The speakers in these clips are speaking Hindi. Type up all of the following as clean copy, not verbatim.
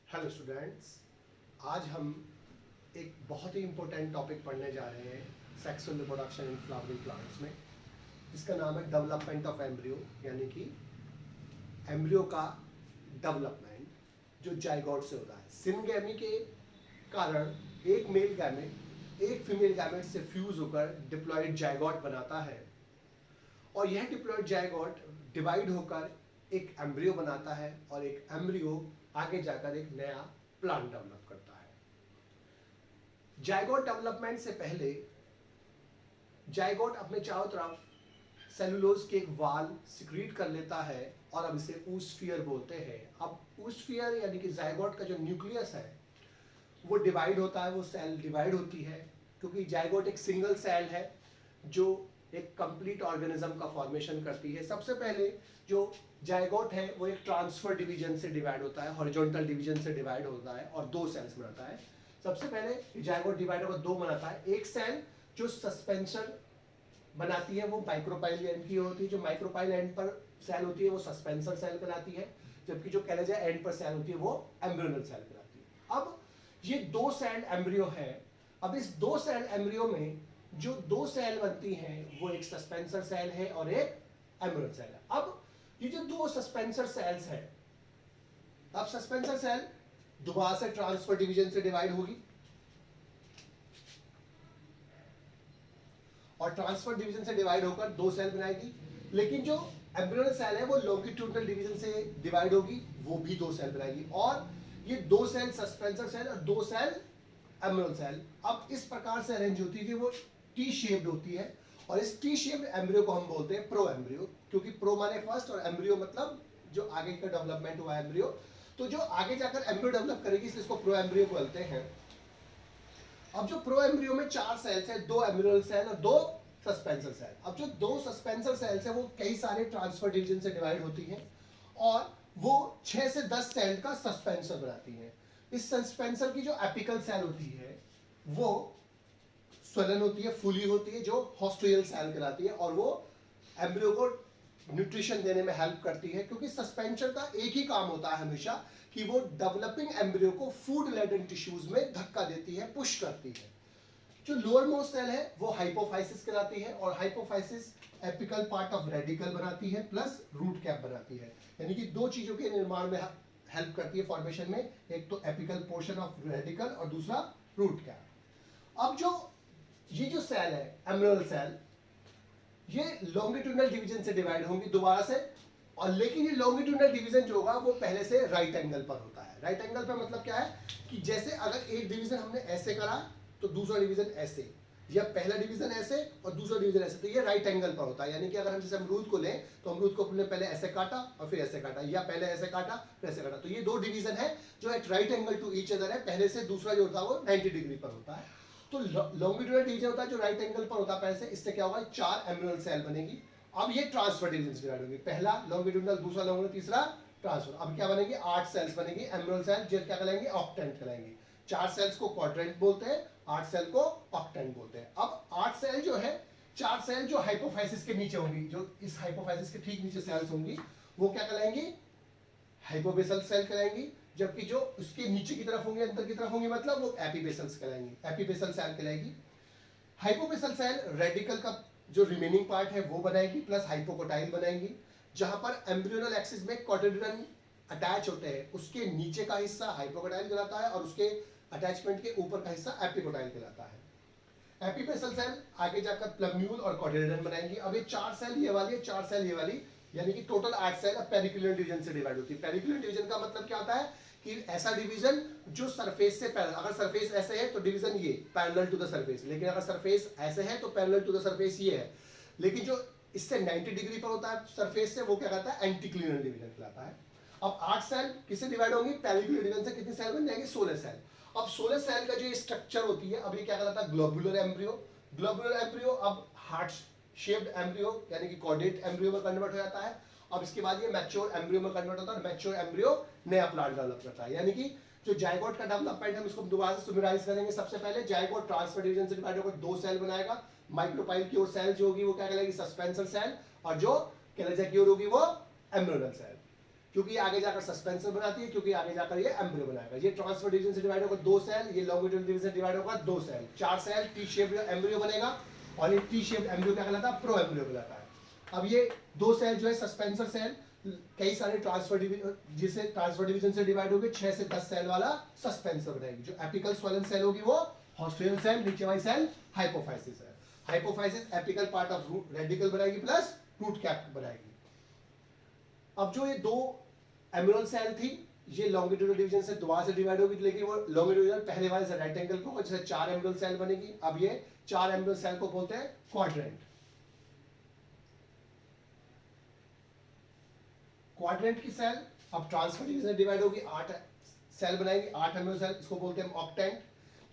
हेलो स्टूडेंट्स, आज हम एक बहुत ही इम्पोर्टेंट टॉपिक पढ़ने जा रहे हैं sexual reproduction in flowering plants में, जिसका नाम है डेवलपमेंट ऑफ एम्ब्रियो, यानी कि एम्ब्रियो का डेवलपमेंट जो जाइगोट से होता है। सिनगैमी के कारण एक मेल गैमेट एक फीमेल गैमेट से फ्यूज होकर डिप्लॉयड जाइगोट बनाता है और यह डिप्लॉयड जाइगोट डिवाइड होकर एक एम्ब्रियो बनाता है और एक एम्ब्रियो आगे जाकर एक नया प्लांट डेवलप करता है। जाइगोट डेवलपमेंट से पहले जाइगोट अपने चारों तरफ सेलुलोज के एक वाल सिक्रीट कर लेता है और अब इसे ऊस्फियर बोलते हैं। अब ऊस्फियर यानी कि जाइगोट का जो न्यूक्लियस है वो डिवाइड होता है, वो सेल डिवाइड होती है, क्योंकि जाइगोट एक सिंगल सेल है जो एक कंप्लीट ऑर्गेनिज्म का फॉर्मेशन करती है। सबसे पहले जो जाइगोट है वो एक ट्रांसफर डिवीजन से डिवाइड होता है, हॉरिजॉन्टल डिवीजन से डिवाइड होता है और दो सेल्स बनाता है। सबसे पहले जाइगोट डिवाइड होकर दो बनाता है। एक सेल जो सस्पेंशन बनाती है वो माइक्रोपाइल एंड की होती है, जो माइक्रोपाइल एंड पर सेल होती है वो सस्पेंसर सेल कहलाती है, जबकि जो कैलेजा एंड पर सेल होती है वो एम्ब्रियोनल सेल कहलाती है। अब ये दो सेल एम्ब्रियो है। अब इस दो सेल एम्ब्रियो में जो दो सेल बनती हैं वो एक सस्पेंसर सेल है और एक एम्ब्रियोनल सेल है। अब ये जो दो सस्पेंसर सेल्स हैं, अब सस्पेंसर सेल दोबारा से ट्रांसफर डिवीजन से डिवाइड होगी और ट्रांसफर डिवीजन से डिवाइड होकर दो सेल बनाएगी, लेकिन जो एम्ब्रियोनल सेल है वो लॉन्गिट्यूडनल डिवीजन से डिवाइड होगी, वो भी दो सेल बनाएगी और ये दो सेल सस्पेंसर सेल और दो सेल एम्ब्रियोनल सेल अब इस प्रकार से अरेंज होती है कि वो टी शेप्ड होती है और इस टी शेप्ड एम्ब्रियो को हम बोलते हैं प्रो एम्ब्रियो, क्योंकि प्रो माने फर्स्ट और एम्ब्रियो मतलब जो आगे का डेवलपमेंट हुआ एम्ब्रियो, तो जो आगे जाकर एम्ब्रियो डेवलप करेगी इसलिए इसको प्रो एम्ब्रियो बोलते हैं। अब जो प्रो एम्ब्रियो में चार सेल्स हैं, दो एम्ब्रियोनल सेल और दो सस्पेंसर सेल। अब जो दो सस्पेंसर सेल्स हैं वो कई सारे ट्रांसफर डिवीजन से डिवाइड होती हैं और वो 6 से 10 सेल का सस्पेंसर बनाती हैं। इस सस्पेंसर की जो एपिकल सेल होती है वो स्वलन होती है, फूली होती है, जो हॉस्टोयल सेल कहलाती है और वो एम्ब्रियो को न्यूट्रिशन देने में हेल्प करती है, क्योंकि सस्पेंशन का एक ही काम होता है हमेशा कि वो डेवलपिंग एम्ब्रियो को फूड लेडन टिश्यूज में धक्का देती है, पुश करती है। जो लोअर मोस्ट सेल है वो हाइपोफाइसिस कहलाती है और hypophysis apical part of radical बनाती है प्लस रूट कैप बनाती है, यानी कि दो चीजों के निर्माण में हेल्प करती है फॉर्मेशन में, एक तो एपिकल पोर्शन ऑफ रेडिकल और दूसरा रूट कैप। अब जो ये जो सेल है एम्ब्रियोनल सेल, ये लॉन्गिट्यूडनल डिवीजन से डिवाइड होंगी दोबारा से, और लेकिन ये लॉन्गिट्यूडनल डिवीजन जो होगा वो पहले से राइट एंगल पर होता है। राइट एंगल पर मतलब क्या है कि जैसे अगर एक डिवीजन हमने ऐसे करा तो दूसरा डिवीजन ऐसे, या पहला डिवीजन ऐसे और दूसरा डिवीजन ऐसे, तो ये राइट एंगल पर होता है। यानी कि अगर हम जैसे अमरूद को लें तो अमरूद को हमने पहले ऐसे काटा और फिर ऐसे काटा, या पहले ऐसे काटा फिर ऐसे काटा, तो ये दो डिवीजन है जो at right angle to each other है। पहले से दूसरा जो होता है वो 90 डिग्री पर होता है। तो लॉन्गिट्यूडनल डिवीजन होता है जो राइट एंगल पर होता है पहले से। इससे क्या होगा, चार एम्ब्रियोनल सेल बनेगी। अब ये ट्रांसफर डिवीजन से डिवाइड होगी, पहला लॉन्गिट्यूडनल, दूसरा लॉन्गिट्यूडनल, तीसरा ट्रांसफर। अब क्या बनेगी, 8 सेल्स बनेगी एम्ब्रियोनल सेल, जो क्या कहलाएंगे, ऑक्टेंट कहलाएंगे। 4 सेल्स को क्वाड्रेंट बोलते हैं, 8 सेल को ऑक्टेंट बोलते हैं। अब 8 सेल जो है, 4 सेल जो हाइपोफाइसिस के नीचे होंगी, जो इस हाइपोफाइसिस के ठीक नीचे सेल्स होंगी, वो क्या कहलाएंगी, हाइपोबेसल सेल कहलाएंगी, जबकि जो उसके नीचे की तरफ होंगे, अंदर की तरफ होंगे, मतलब वो एपीबेसल कहलाएंगी, एपीबेसल सेल कहलाएगी। हाइपोबेसल सेल रेडिकल का जो रिमेनिंग पार्ट है वो बनाएगी प्लस हाइपोकोटाइल बनाएंगी। जहां पर एम्ब्रियोनल एक्सिस में कोटिलिडन अटैच होते हैं, उसके नीचे का हिस्सा हाइपोकोटाइल कहलाता है और उसके अटैचमेंट के ऊपर का हिस्सा एपिकोटाइल कहलाता है। एपीबेसल सेल आगे जाकर प्लम्यूल और कोटिलिडन बनाएंगी। अब ये 4 सेल ये वाली है, 4 सेल ये वाली, यानी कि टोटल 8 सेल पेरिकुलर डिवीजन से डिवाइड होती है। पेरिकुलर डिवीजन का मतलब क्या होता है कि ऐसा डिवीजन जो सरफेस से पैरेलल, अगर सरफेस ऐसे है तो डिवीजन ये पैरेलल टू द सरफेस, लेकिन अगर सरफेस ऐसे है तो पैरेलल टू द सरफेस ये है, लेकिन जो इससे 90 डिग्री पर होता है सरफेस से, वो क्या कहता है, एंटीक्लिनल डिवीजन कहलाता है। अब 8 सेल किससे डिवाइड होंगी, पेरिकुलर डिवीजन से। कितने सेल बन जाएंगे, 16 सेल। अब 16 सेल का जो स्ट्रक्चर होती है, अब ये क्या कहलाता है, ग्लोबुलर एम्ब्रियो। ग्लोबुलर एम्ब्रियो अब हार्ट शेप्ड एम्ब्रियो यानी कि कॉर्डेट एम्ब्रियो में कन्वर्ट हो जाता है। अब इसके बाद ये मैच्योर एम्ब्रियो में कन्वर्ट होता है, मैच्योर एम्ब्रियो नया प्लांट डेवलप करता है। यानी कि जो जाइगोट का डेवलपमेंट हम इसको दोबारा से समराइज करेंगे। सबसे पहले जाइगोट ट्रांसफर डिवीजन से डिवाइड होकर दो सेल बनाएगा। माइक्रोपाइल की ओर सेल जो होगी वो क्या कहलाएगी, सस्पेंसर सेल, और जो कैलेजा की ओर होगी वो एम्ब्रियोनल सेल। क्योंकि ये आगे जाकर सस्पेंसर बनाती है, क्योंकि आगे जाकर ये एम्ब्रियो बनाएगा। ये ट्रांसफर डिवीजन से डिवाइड होगा 2 सेल, ये लॉन्गिट्यूडनल डिवीजन से डिवाइड होगा 2 cell, 4 cell T shape embryo बनेगा, और ये टी शेप एम्ब्रियो क्या कहलाता है, प्रो एम्ब्रियो कहलाता है। अब ये 2 सेल जो है सस्पेंसर सेल, कई सारे ट्रांसफर डिवीजन, जिसे ट्रांसफर डिवीजन से डिवाइड होगी 6 से 10 सेल वाला सस्पेंसर बनाएगी। जो एपिकल स्वलन सेल होगी वो हॉस्टेरियल सेल, नीचे वाली सेल हाइपोफाइसिस है। Hypophysis apical part of root radicle बनाएगी प्लस रूट कैप बनाएगी। अब जो ये 2 एम्ब्रियोनल सेल थी, ये लॉन्गिट्यूडनल डिवीजन से दोबारा से डिवाइड होगी, लेकिन वो लॉन्गिट्यूडनल पहले वाले से राइट एंगल को, जैसे 4 एम्ब्रियोनल सेल बनेगी। अब ये 4 एम्ब्रियोनल सेल को बोलते हैं क्वाड्रेंट। क्वाड्रेंट की सेल अब ट्रांसफर डिवीजन से डिवाइड होगी, 8 सेल बनाएगी, 8 एम्ब्रियोनल सेल, इसको बोलते हैं ऑक्टेंट।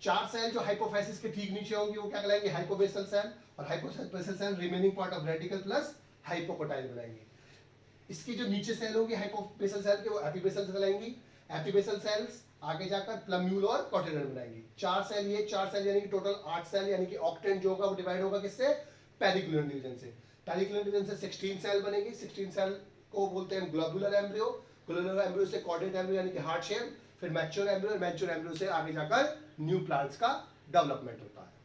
4 सेल जो हाइपोफाइसिस के ठीक नीचे होंगी वो क्या कहलाएंगे, हाइपोबेसल सेल, और hypobasal cell remaining part of radicle plus hypocotyl बनाएंगे। इसकी जो नीचे सेल होगी हाइपोबेसल सेल के, वो एपिबेसल कहलाएंगी। एपिबेसल सेल्स आगे जाकर प्लम्यूल और कोटिलेडन बनाएंगी। 4 सेल, ये 4 सेल यानी कि टोटल 8 सेल, यानी कि ऑक्टेंट जो होगा वो डिवाइड होगा किससे, पेरिक्लिनल डिवीजन से। पेरिक्लिनल डिवीजन से 16 सेल बनेगी। 16 सेल को बोलते हैं ग्लोबुलर एम्ब्रियो। ग्लोबुलर एम्ब्रियो से कॉर्डेट एम्ब्रियो यानी कि हार्ट शेप, फिर मैच्योर एम्ब्रियो, मैच्योर एम्ब्रियो से आगे जाकर न्यू प्लांट्स का डेवलपमेंट होता है।